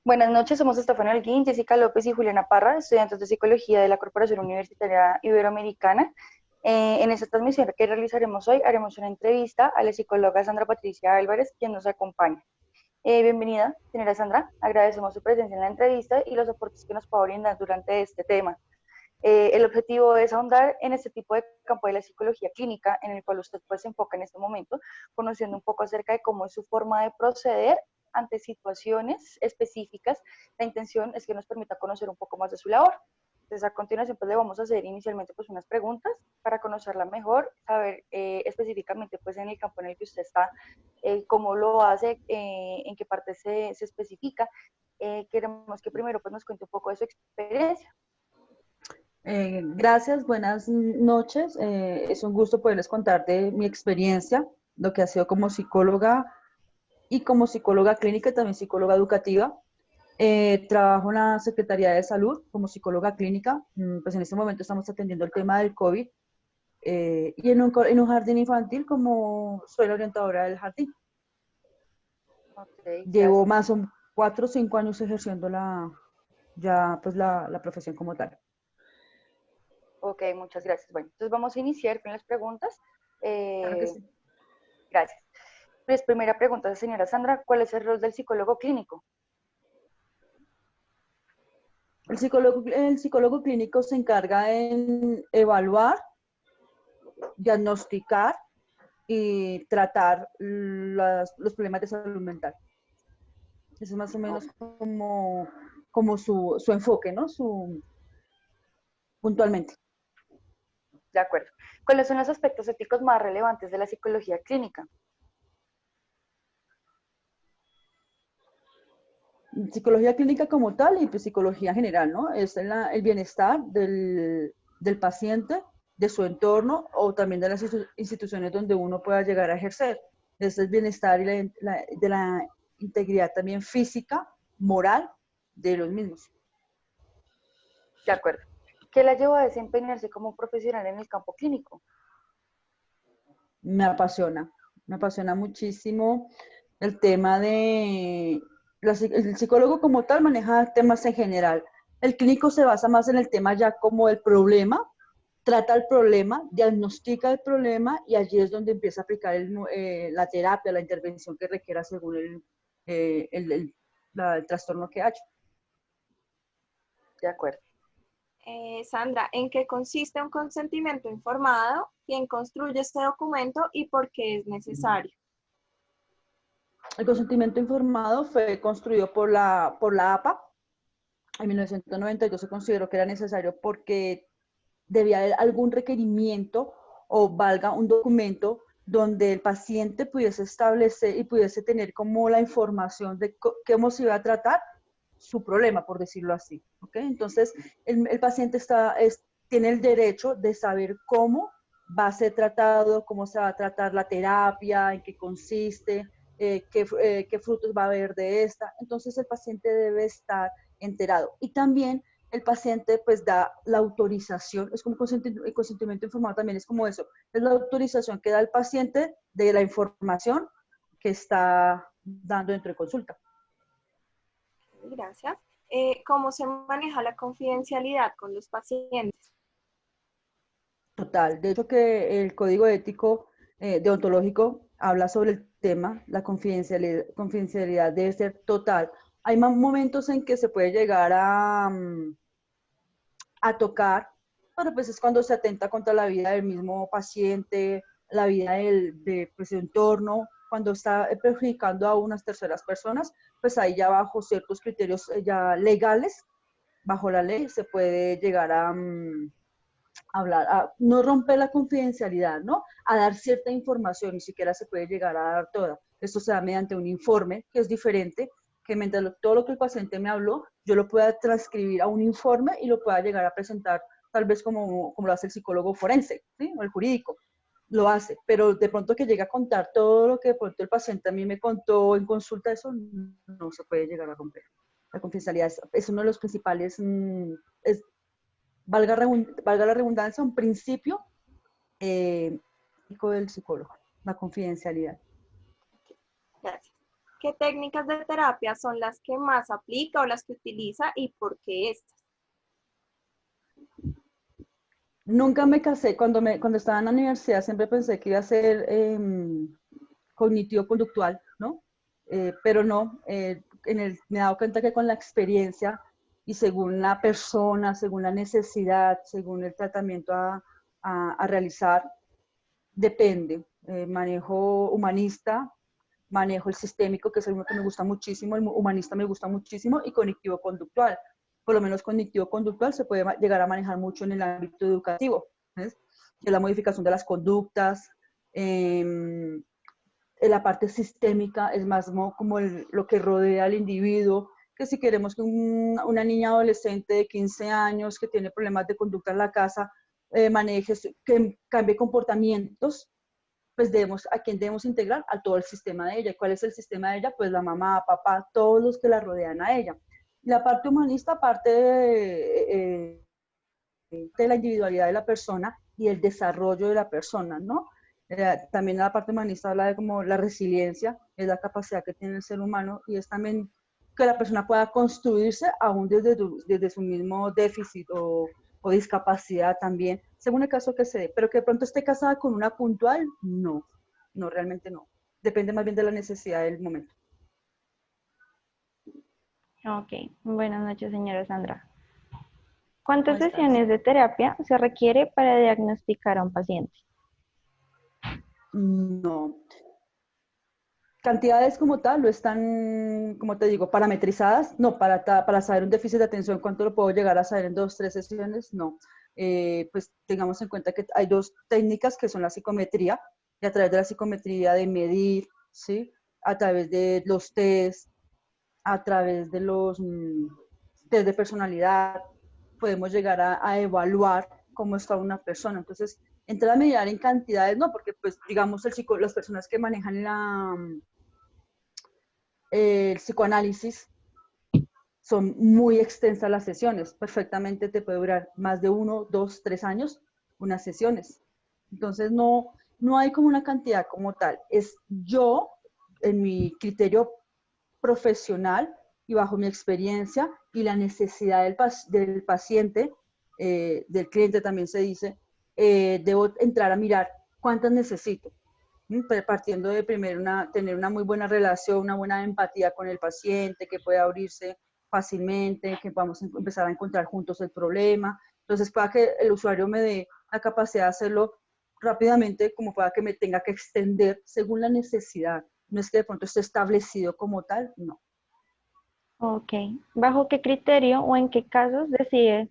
Buenas noches, somos Estefano Holguín, Jessica López y Juliana Parra, estudiantes de Psicología de la Corporación Universitaria Iberoamericana. En esta transmisión que realizaremos hoy, haremos una entrevista a la psicóloga Sandra Patricia Álvarez, quien nos acompaña. Bienvenida, señora Sandra. Agradecemos su presencia en la entrevista y los aportes que nos pueda brindar durante este tema. El objetivo es ahondar en este tipo de campo de la psicología clínica, en el cual usted pues, se enfoca en este momento, conociendo un poco acerca de cómo es su forma de proceder ante situaciones específicas. La intención es que nos permita conocer un poco más de su labor. Entonces, a continuación, pues le vamos a hacer inicialmente pues unas preguntas para conocerla mejor, saber específicamente pues en el campo en el que usted está, cómo lo hace, en qué parte se especifica. Queremos que primero pues nos cuente un poco de su experiencia. Gracias, buenas noches. Es un gusto poderles contar de mi experiencia, lo que ha sido como psicóloga y como psicóloga clínica y también psicóloga educativa. Trabajo en la Secretaría de Salud como psicóloga clínica. Pues en este momento estamos atendiendo el tema del COVID y en un jardín infantil como soy la orientadora del jardín. Ok, Llevo gracias. más o 4 o 5 años ejerciendo la profesión como tal. Ok, muchas gracias. Bueno, entonces vamos a iniciar con las preguntas. Claro que Eh, sí. gracias. Pues primera pregunta, señora Sandra, ¿cuál es el rol del psicólogo clínico? El psicólogo clínico se encarga en evaluar, diagnosticar y tratar los problemas de salud mental. Eso es más o Oh, menos como su enfoque, ¿no? Puntualmente. de acuerdo. ¿Cuáles son los aspectos éticos más relevantes de la psicología clínica? Psicología clínica como tal y pues psicología general, ¿no? Es el bienestar del paciente, de su entorno o también de las instituciones donde uno pueda llegar a ejercer. Es el bienestar y de la integridad también física, moral de los mismos. De acuerdo. ¿Qué la llevó a desempeñarse como profesional en el campo clínico? Me apasiona, me apasiona muchísimo el tema el psicólogo como tal maneja temas en general. El clínico se basa más en el tema ya como el problema, trata el problema, diagnostica el problema y allí es donde empieza a aplicar la terapia, la intervención que requiera según el trastorno que haya. De acuerdo. Sandra, ¿en qué consiste un consentimiento informado? ¿Quién construye este documento y por qué es necesario? El consentimiento informado fue construido por la APA. En 1992 se consideró que era necesario porque debía haber algún requerimiento o valga un documento donde el paciente pudiese establecer y pudiese tener como la información de cómo se iba a tratar su problema, por decirlo así. ¿Okay? Entonces, el paciente tiene el derecho de saber cómo va a ser tratado, cómo se va a tratar la terapia, en qué consiste, qué frutos va a haber de esta. Entonces, el paciente debe estar enterado. Y también el paciente pues da la autorización, es como el consentimiento informado también es como eso, es la autorización que da el paciente de la información que está dando dentro de consulta. Gracias. ¿Cómo se maneja la confidencialidad con los pacientes? Total, de hecho que el código ético deontológico habla sobre el tema, la confidencialidad debe ser total. Hay momentos en que se puede llegar a tocar, pero pues es cuando se atenta contra la vida del mismo paciente, la vida pues, su entorno, cuando está perjudicando a unas terceras personas, pues ahí ya bajo ciertos criterios ya legales, bajo la ley, se puede llegar a hablar, a no romper la confidencialidad, ¿no? A dar cierta información, ni siquiera se puede llegar a dar toda. Esto se da mediante un informe, que es diferente, que mientras todo lo que el paciente me habló, yo lo pueda transcribir a un informe y lo pueda llegar a presentar tal vez como lo hace el psicólogo forense, ¿sí? O el jurídico, lo hace, pero de pronto que llegue a contar todo lo que de pronto el paciente a mí me contó en consulta, eso no se puede llegar a romper. La confidencialidad es uno de los principales, valga la redundancia, un principio del psicólogo, la confidencialidad. Gracias. ¿Qué técnicas de terapia son las que más aplica o las que utiliza y por qué estas? Nunca me casé, cuando estaba en la universidad siempre pensé que iba a ser cognitivo-conductual, ¿no? Pero no, me he dado cuenta que con la experiencia y según la persona, según la necesidad, según el tratamiento a realizar, depende. Manejo humanista, manejo el sistémico, que es uno que me gusta muchísimo, el humanista me gusta muchísimo, y cognitivo-conductual. Por lo menos cognitivo-conductual se puede llegar a manejar mucho en el ámbito educativo, ¿ves? Que es la modificación de las conductas. En la parte sistémica es más como lo que rodea al individuo, que si queremos que una niña adolescente de 15 años que tiene problemas de conducta en la casa maneje, que cambie comportamientos, pues a quién debemos integrar, a todo el sistema de ella. ¿Cuál es el sistema de ella? Pues la mamá, papá, todos los que la rodean a ella. Y la parte humanista, parte de la individualidad de la persona y el desarrollo de la persona, ¿no? También la parte humanista habla de como la resiliencia, es la capacidad que tiene el ser humano, y es también que la persona pueda construirse aún desde su mismo déficit o discapacidad también, según el caso que se dé. Pero que de pronto esté casada con una puntual, no, no, realmente no. Depende más bien de la necesidad del momento. Ok, buenas noches, señora Sandra. ¿Cuántas Buenas tardes. sesiones de terapia se requiere para diagnosticar a un paciente? No. Cantidades como tal lo están, como te digo, parametrizadas, no, para saber un déficit de atención, ¿cuánto lo puedo llegar a saber en 2, 3 sesiones? No. Pues tengamos en cuenta que hay dos técnicas que son la psicometría, y a través de la psicometría de medir, ¿sí? A través de los test, a través de los test de personalidad, podemos llegar a evaluar cómo está una persona. Entonces, entrar a mediar en cantidades, no, porque pues digamos las personas que manejan el psicoanálisis son muy extensas las sesiones. Perfectamente te puede durar más de 1, 2, 3 años unas sesiones. Entonces, no hay como una cantidad como tal. Es yo, en mi criterio profesional y bajo mi experiencia y la necesidad del paciente, del cliente también se dice, debo entrar a mirar cuántas necesito. Partiendo de primero tener una muy buena relación, una buena empatía con el paciente, que pueda abrirse fácilmente, que podamos empezar a encontrar juntos el problema. Entonces, para que el usuario me dé la capacidad de hacerlo rápidamente, como para que me tenga que extender según la necesidad. No es que de pronto esté establecido como tal, no. Ok. ¿Bajo qué criterio o en qué casos decide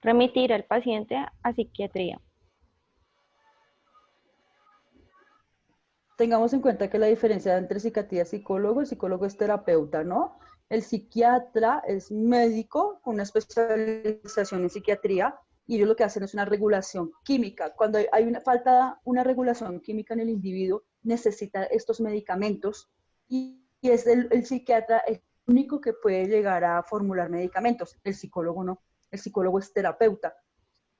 remitir al paciente a psiquiatría? Tengamos en cuenta que la diferencia entre psiquiatría y psicólogo, el psicólogo es terapeuta, ¿no? El psiquiatra es médico con una especialización en psiquiatría, y ellos lo que hacen es una regulación química. Cuando falta una regulación química en el individuo, necesita estos medicamentos, y es el psiquiatra el único que puede llegar a formular medicamentos. El psicólogo no. El psicólogo es terapeuta.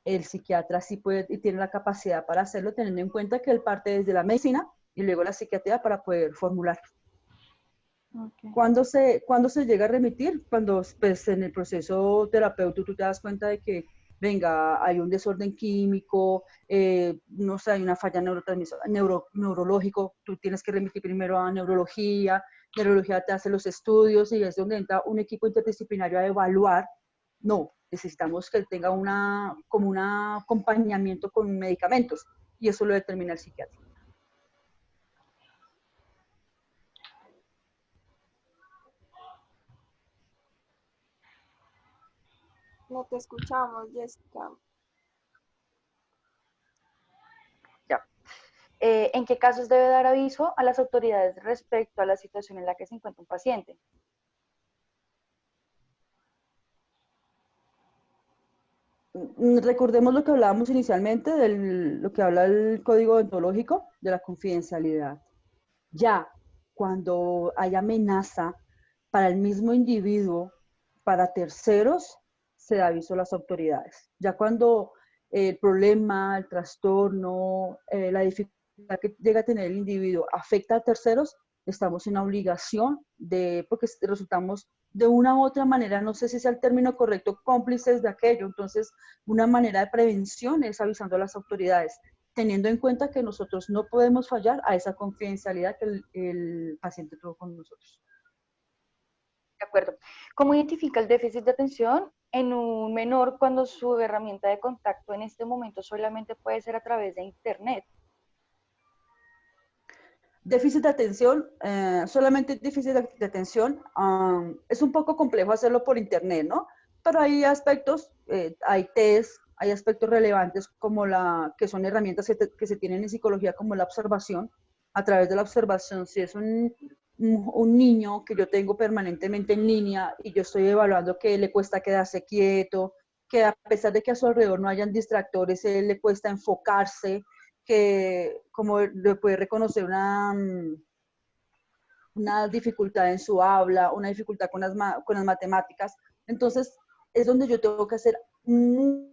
El psiquiatra sí puede y tiene la capacidad para hacerlo, teniendo en cuenta que él parte desde la medicina y luego la psiquiatría para poder formular. Okay. ¿Cuándo se llega a remitir? Cuando pues, en el proceso terapéutico tú te das cuenta de que, venga, hay un desorden químico, no sé, hay una falla neurológico, tú tienes que remitir primero a neurología te hace los estudios, y es donde entra un equipo interdisciplinario a evaluar. No, necesitamos que él tenga como un acompañamiento con medicamentos, y eso lo determina el psiquiatra. No te escuchamos, Jessica. Ya. ¿En qué casos debe dar aviso a las autoridades respecto a la situación en la que se encuentra un paciente? Recordemos lo que hablábamos inicialmente, lo que habla el código deontológico de la confidencialidad. Ya cuando hay amenaza para el mismo individuo, para terceros, se da aviso a las autoridades. Ya cuando el problema, el trastorno, la dificultad que llega a tener el individuo afecta a terceros, estamos en la obligación porque resultamos de una u otra manera, no sé si sea el término correcto, cómplices de aquello. Entonces, una manera de prevención es avisando a las autoridades, teniendo en cuenta que nosotros no podemos fallar a esa confidencialidad que el paciente tuvo con nosotros. De acuerdo. ¿Cómo identifica el déficit de atención en un menor cuando su herramienta de contacto en este momento solamente puede ser a través de Internet? Déficit de atención, solamente déficit de atención, es un poco complejo hacerlo por Internet, ¿no? Pero hay aspectos, hay test, hay aspectos relevantes como que son herramientas que se tienen en psicología como la observación. A través de la observación, si es un niño que yo tengo permanentemente en línea y yo estoy evaluando que le cuesta quedarse quieto, que a pesar de que a su alrededor no hayan distractores, él le cuesta enfocarse, que como le puede reconocer una dificultad en su habla, una dificultad con las matemáticas. Entonces, es donde yo tengo que hacer muy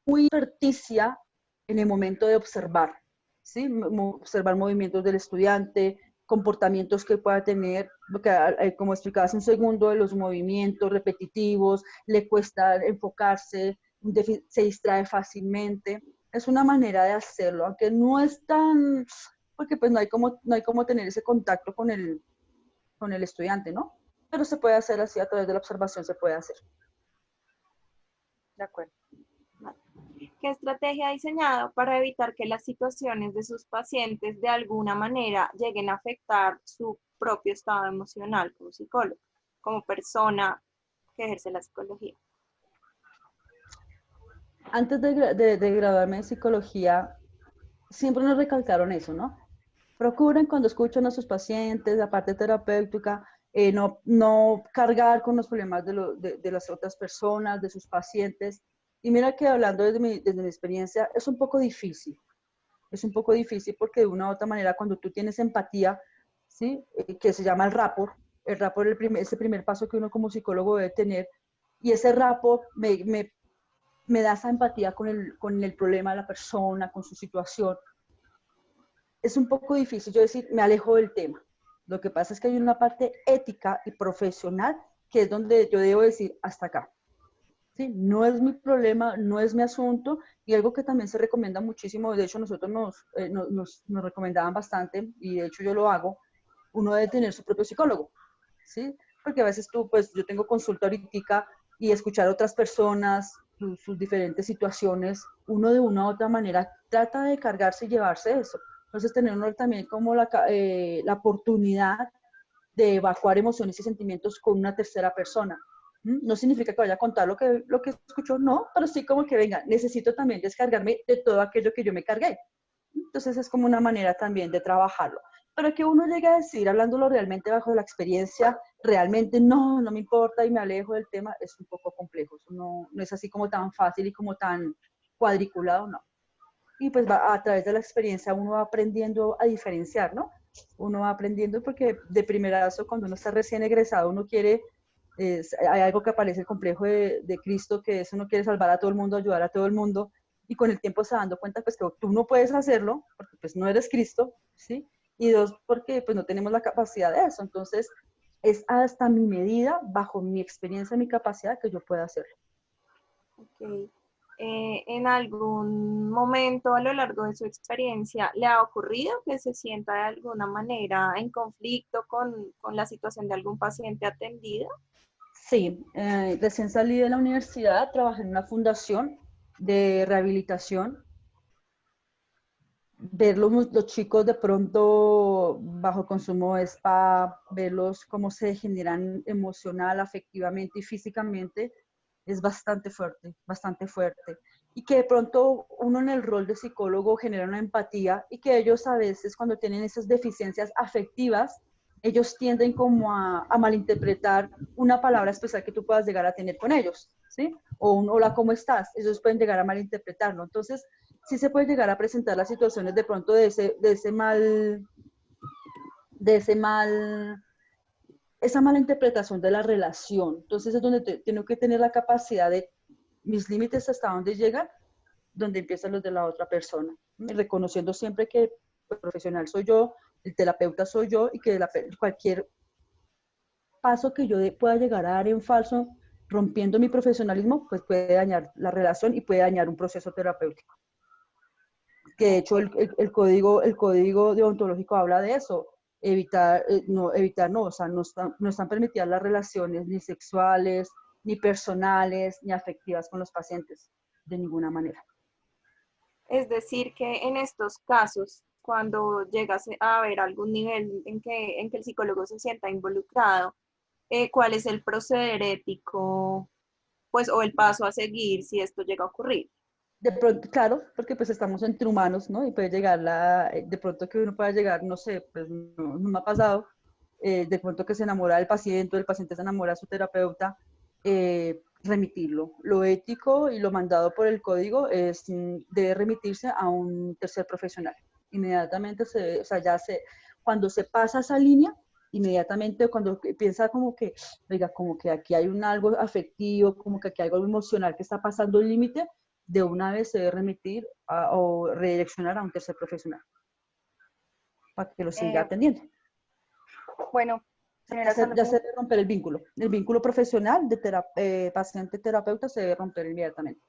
experticia en el momento de observar, ¿sí? Observar movimientos del estudiante, comportamientos que pueda tener, porque, como explicaba hace un segundo, los movimientos repetitivos, le cuesta enfocarse, se distrae fácilmente. Es una manera de hacerlo, aunque no es tan, porque pues no hay como tener ese contacto con el estudiante, ¿no? Pero se puede hacer así, a través de la observación se puede hacer. De acuerdo. ¿Qué estrategia ha diseñado para evitar que las situaciones de sus pacientes de alguna manera lleguen a afectar su propio estado emocional como psicólogo, como persona que ejerce la psicología? Antes de graduarme en psicología, siempre nos recalcaron eso, ¿no? Procuren cuando escuchan a sus pacientes, la parte terapéutica, no cargar con los problemas de las otras personas, de sus pacientes. Y mira que hablando desde mi experiencia, es un poco difícil. Es un poco difícil porque de una u otra manera, cuando tú tienes empatía, ¿sí? Que se llama el rapport es el primer paso que uno como psicólogo debe tener. Y ese rapport me da esa empatía con el problema de la persona, con su situación. Es un poco difícil yo decir, me alejo del tema. Lo que pasa es que hay una parte ética y profesional que es donde yo debo decir, hasta acá. ¿Sí? No es mi problema, no es mi asunto, y algo que también se recomienda muchísimo, de hecho nosotros nos recomendaban bastante, y de hecho yo lo hago, uno debe tener su propio psicólogo, ¿sí? Porque a veces pues yo tengo consulta ahorita y escuchar a otras personas, sus diferentes situaciones, uno de una u otra manera trata de cargarse y llevarse eso. Entonces tener uno también como la oportunidad de evacuar emociones y sentimientos con una tercera persona. No significa que vaya a contar lo que escuchó, no, pero sí como que venga, necesito también descargarme de todo aquello que yo me cargué. Entonces es como una manera también de trabajarlo. Pero que uno llegue a decir, hablándolo realmente bajo la experiencia, realmente no me importa y me alejo del tema, es un poco complejo. Eso no es así como tan fácil y como tan cuadriculado, no. Y pues a través de la experiencia uno va aprendiendo a diferenciar, ¿no? Uno va aprendiendo porque de primerazo, cuando uno está recién egresado, uno quiere, hay algo que aparece el complejo de Cristo, que es uno quiere salvar a todo el mundo, ayudar a todo el mundo, y con el tiempo se va dando cuenta pues que tú no puedes hacerlo, porque pues no eres Cristo, ¿sí? Y dos, porque pues no tenemos la capacidad de eso. Entonces, es hasta mi medida, bajo mi experiencia, mi capacidad, que yo pueda hacerlo. Okay. ¿En algún momento a lo largo de su experiencia le ha ocurrido que se sienta de alguna manera en conflicto con la situación de algún paciente atendido? Sí, recién salí de la universidad, trabajé en una fundación de rehabilitación. Ver los chicos de pronto bajo consumo de spa, verlos cómo se generan emocional, afectivamente y físicamente, es bastante fuerte, bastante fuerte. Y que de pronto uno en el rol de psicólogo genera una empatía y que ellos a veces cuando tienen esas deficiencias afectivas, ellos tienden como a malinterpretar una palabra especial que tú puedas llegar a tener con ellos, ¿sí? O un hola, ¿cómo estás? Ellos pueden llegar a malinterpretarlo. Entonces, sí se puede llegar a presentar las situaciones de pronto esa mala interpretación de la relación. Entonces es donde tengo que tener la capacidad de mis límites hasta dónde llegan, donde empiezan los de la otra persona, reconociendo siempre que profesional soy yo, el terapeuta soy yo y que cualquier paso que yo pueda llegar a dar en falso, rompiendo mi profesionalismo, pues puede dañar la relación y puede dañar un proceso terapéutico. Que de hecho el código deontológico habla de eso, evitar, no, o sea, no están permitidas las relaciones ni sexuales, ni personales, ni afectivas con los pacientes, de ninguna manera. Es decir, que en estos casos, cuando llegas a haber algún nivel en que el psicólogo se sienta involucrado, ¿cuál es el proceder ético, pues, o el paso a seguir si esto llega a ocurrir? De pronto, claro, porque pues estamos entre humanos, ¿no? Y puede llegar de pronto que uno pueda llegar, no sé, pues no me ha pasado, de pronto que se enamora del paciente, o el paciente se enamora de su terapeuta, remitirlo. Lo ético y lo mandado por el código debe remitirse a un tercer profesional. Inmediatamente, o sea, cuando se pasa esa línea, inmediatamente cuando piensa como que, oiga, como que aquí hay algo afectivo, como que aquí hay algo emocional que está pasando el límite, de una vez se debe remitir o redireccionar a un tercer profesional para que lo siga atendiendo. Bueno, señora Sandra, Ya se debe romper el vínculo profesional de paciente-terapeuta se debe romper inmediatamente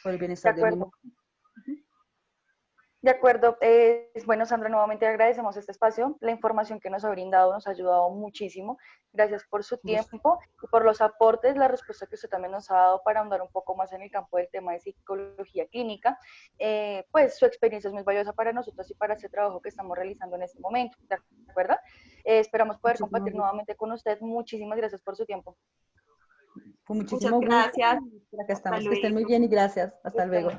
por el bienestar del mismo. De acuerdo. Bueno, Sandra, nuevamente agradecemos este espacio. La información que nos ha brindado nos ha ayudado muchísimo. Gracias por su tiempo y por los aportes, la respuesta que usted también nos ha dado para ahondar un poco más en el campo del tema de psicología clínica. Pues su experiencia es muy valiosa para nosotros y para este trabajo que estamos realizando en este momento. ¿De acuerdo? Esperamos poder compartir nuevamente con usted. Muchísimas gracias por su tiempo. Con muchísimo Muchas gracias. Gusto. Acá estamos. Que estén muy bien y gracias. Hasta luego.